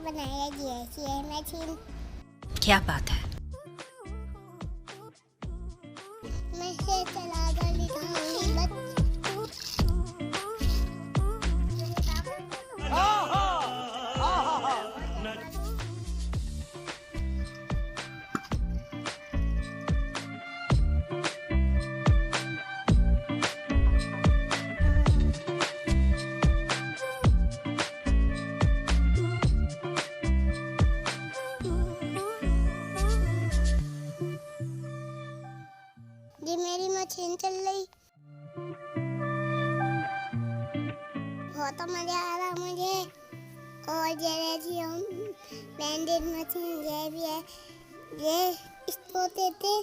बनाया गया है ये मशीन। क्या बात है। मैं इसे चला कर दिखाऊंगी बस। ये मेरी मशीन चल रही, बहुत मजा आ रहा मुझे। और जैसे हम बैंडेज मशीन ये भी है, ये इसको देते